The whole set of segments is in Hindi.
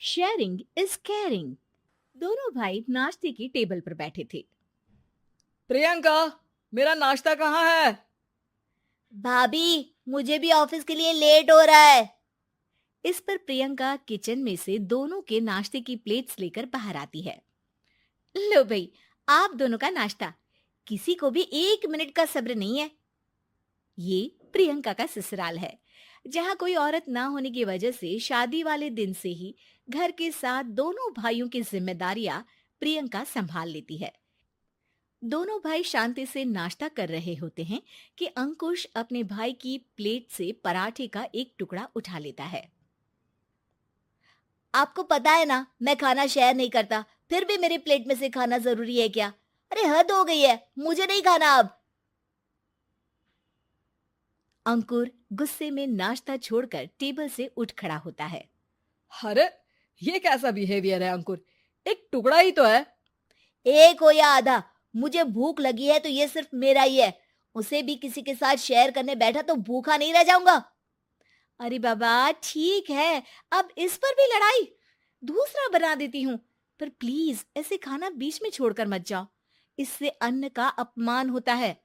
Sharing is caring. दोनों भाई नाश्ते की टेबल पर बैठे थे। प्रियंका, मेरा नाश्ता कहाँ है? भाभी, मुझे भी ऑफिस के लिए लेट हो रहा है। इस पर प्रियंका किचन में से दोनों के नाश्ते की प्लेट्स लेकर बाहर आती है। लो भाई, आप दोनों का नाश्ता। किसी को भी 1 मिनट का सब्र नहीं है। ये प्रियंका का ससुराल है, जहाँ कोई औरत ना होने की वजह से शादी वाले दिन से ही घर के साथ दोनों भाइयों की जिम्मेदारियां प्रियंका संभाल लेती है। दोनों भाई शांति से नाश्ता कर रहे होते हैं कि अंकुश अपने भाई की प्लेट से पराठे का एक टुकड़ा उठा लेता है। आपको पता है ना, मैं खाना शेयर नहीं करता, फिर भी मेरी प्लेट में से खाना जरूरी है क्या? अरे हद हो गई है, मुझे नहीं खाना अब। अंकुर गुस्से में नाश्ता छोड़कर टेबल से उठ खड़ा होता है। अरे, ये कैसा बिहेवियर है अंकुर? एक टुकड़ा ही तो है। एक हो या आधा, मुझे भूख लगी है तो ये सिर्फ मेरा ही है। उसे भी किसी के साथ शेयर करने बैठा तो भूखा नहीं रह जाऊंगा। अरे बाबा ठीक है, अब इस पर भी लड़ाई। दूसरा बना देती हूँ, पर प्लीज ऐसे खाना बीच में छोड़कर मत जाओ। इससे अन्न का अपमान होता है।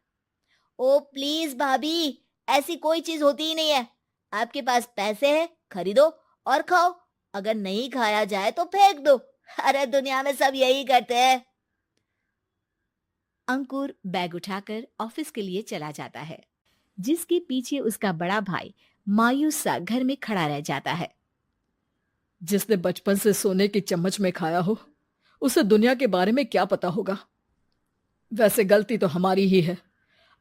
ओ प्लीज भाभी, ऐसी कोई चीज होती ही नहीं है। आपके पास पैसे हैं, खरीदो और खाओ। अगर नहीं खाया जाए तो फेंक दो। अरे दुनिया में सब यही करते हैं। अंकुर बैग उठाकर ऑफिस के लिए चला जाता है, जिसके पीछे उसका बड़ा भाई मायूस सा घर में खड़ा रह जाता है। जिसने बचपन से सोने की चम्मच में खाया हो, उसे दुनिया के बारे में क्या पता होगा। वैसे गलती तो हमारी ही है।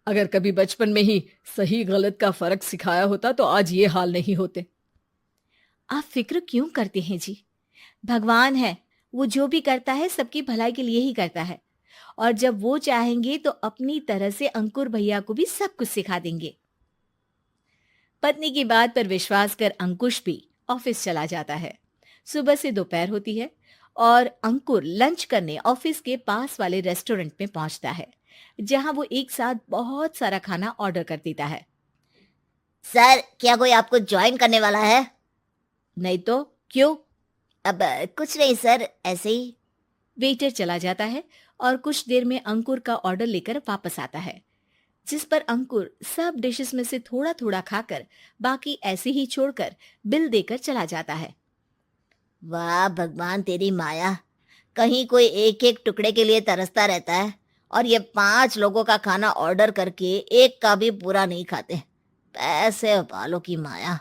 अगर कभी बचपन में ही सही गलत का फर्क सिखाया होता तो आज ये हाल नहीं होते। आप फिक्र क्यों करते हैं जी? भगवान है, वो जो भी करता है सबकी भलाई के लिए ही करता है। और जब वो चाहेंगे तो अपनी तरह से अंकुर भैया को भी सब कुछ सिखा देंगे। पत्नी की बात पर विश्वास कर अंकुश भी ऑफिस चला जाता है। सुबह से दोपहर होती है और अंकुर लंच करने ऑफिस के पास वाले रेस्टोरेंट में पहुंचता है, जहां वो एक साथ बहुत सारा खाना ऑर्डर कर देता है। सर, क्या कोई आपको ज्वाइन करने वाला है? नहीं तो क्यों? अब कुछ नहीं सर, ऐसे ही। वेटर चला जाता है और कुछ देर में अंकुर का ऑर्डर लेकर वापस आता है, जिस पर अंकुर सब डिशेस में से थोड़ा थोड़ा खाकर बाकी ऐसे ही छोड़कर बिल देकर चला जाता है। वाह भगवान, तेरी माया। कहीं कोई एक एक टुकड़े के लिए तरसता रहता है और ये 5 लोगों का खाना ऑर्डर करके एक का भी पूरा नहीं खाते। पैसे वालों की माया।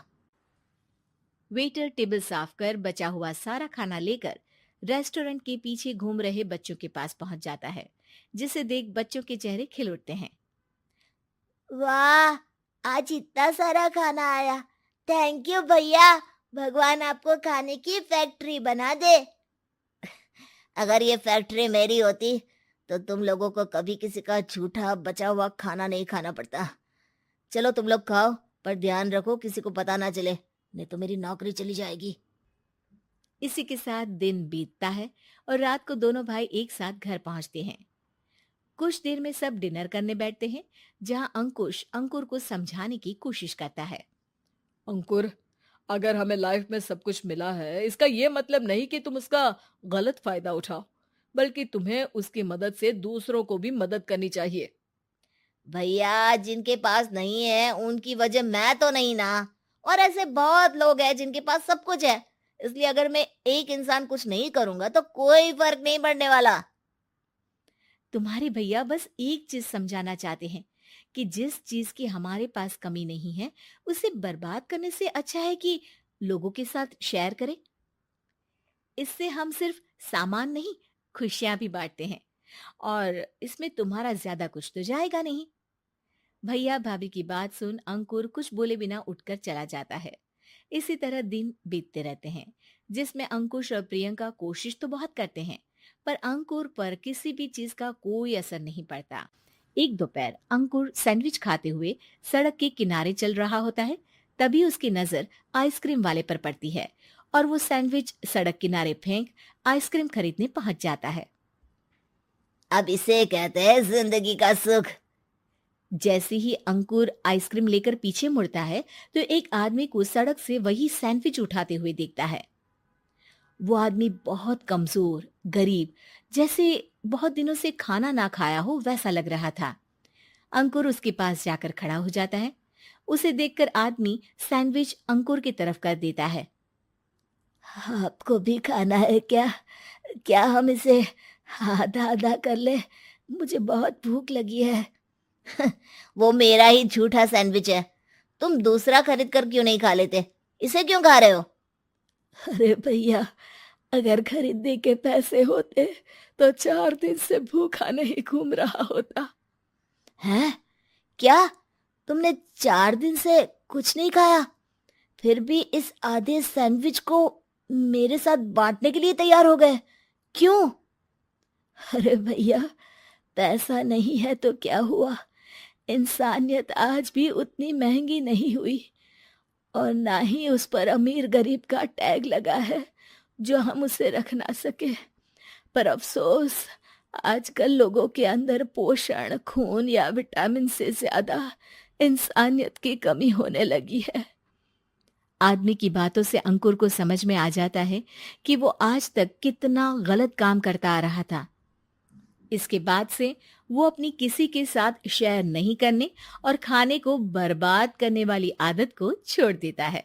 वेटर टेबल साफ कर बचा हुआ सारा खाना लेकर रेस्टोरेंट के पीछे घूम रहे बच्चों के पास पहुंच जाता है, जिसे देख बच्चों के चेहरे खिल उठते हैं। वाह, आज इतना सारा खाना आया। थैंक यू भैया। भगवान आपको खाने की फैक्ट्री बना दे। अगर ये फैक्ट्री मेरी होती तो तुम लोगों को कभी किसी का झूठा बचा हुआ खाना नहीं खाना पड़ता। चलो तुम लोग खाओ, पर ध्यान रखो किसी को पता ना चले, नहीं तो मेरी नौकरी चली जाएगी। इसी के साथ दिन बीतता है और रात को दोनों भाई एक साथ घर पहुंचते हैं। कुछ देर में सब डिनर करने बैठते हैं, जहां अंकुश अंकुर को समझाने की कोशिश करता है। अंकुर, अगर हमें लाइफ में सब कुछ मिला है, इसका ये मतलब नहीं कि तुम उसका गलत फायदा उठाओ, बल्कि तुम्हें उसकी मदद से दूसरों को भी मदद करनी चाहिए। भैया, जिनके पास नहीं है उनकी वजह मैं तो नहीं ना। और ऐसे बहुत लोग हैं जिनके पास सब कुछ है। इसलिए अगर मैं एक इंसान कुछ नहीं करूंगा तो कोई फर्क नहीं पड़ने वाला। तुम्हारे भैया बस एक चीज समझाना चाहते हैं कि जिस चीज की हमारे पास कमी नहीं है, उसे बर्बाद करने से अच्छा है कि लोगों के साथ शेयर करें। इससे हम सिर्फ सामान नहीं, खुशियां भी बांटते हैं, और इसमें तुम्हारा ज्यादा कुछ तो जाएगा नहीं। भैया भाभी की बात सुन अंकुर कुछ बोले बिना उठकर चला जाता है। इसी तरह दिन बीतते रहते हैं, जिसमें अंकुश और प्रियंका कोशिश तो बहुत करते हैं, पर अंकुर पर किसी भी चीज का कोई असर नहीं पड़ता। एक दोपहर अंकुर सैंडविच खाते हुए सड़क के किनारे चल रहा होता है। तभी उसकी नजर आइसक्रीम वाले पर पड़ती है और वो सैंडविच सड़क किनारे फेंक आइसक्रीम खरीदने पहुंच जाता है। अब इसे कहते हैं जिंदगी का सुख। जैसे ही अंकुर आइसक्रीम लेकर पीछे मुड़ता है, तो एक आदमी को सड़क से वही सैंडविच उठाते हुए देखता है। वो आदमी बहुत कमजोर, गरीब, जैसे बहुत दिनों से खाना ना खाया हो वैसा लग रहा था। अंकुर उसके पास जाकर खड़ा हो जाता है। उसे देखकर आदमी सैंडविच अंकुर की तरफ कर देता है। आपको भी खाना है क्या? क्या हम इसे आधा आधा कर ले? मुझे बहुत भूख लगी है। वो मेरा ही झूठा सैंडविच है। तुम दूसरा खरीद कर क्यों नहीं खा लेते? इसे क्यों खा रहे हो? अरे भैया, अगर खरीदने के पैसे होते तो 4 दिन से भूखा नहीं घूम रहा होता। हैं? क्या? तुमने 4 दिन से कुछ नहीं खाया, फिर भी इस आधे सैंडविच को मेरे साथ बांटने के लिए तैयार हो गए? क्यों? अरे भैया, पैसा नहीं है तो क्या हुआ, इंसानियत आज भी उतनी महंगी नहीं हुई, और ना ही उस पर अमीर गरीब का टैग लगा है जो हम उसे रख ना सके। पर अफसोस, आजकल लोगों के अंदर पोषण, खून या विटामिन से ज्यादा इंसानियत की कमी होने लगी है। आदमी की बातों से अंकुर को समझ में आ जाता है कि वो आज तक कितना गलत काम करता आ रहा था। इसके बाद से वो अपनी किसी के साथ शेयर नहीं करने और खाने को बर्बाद करने वाली आदत को छोड़ देता है।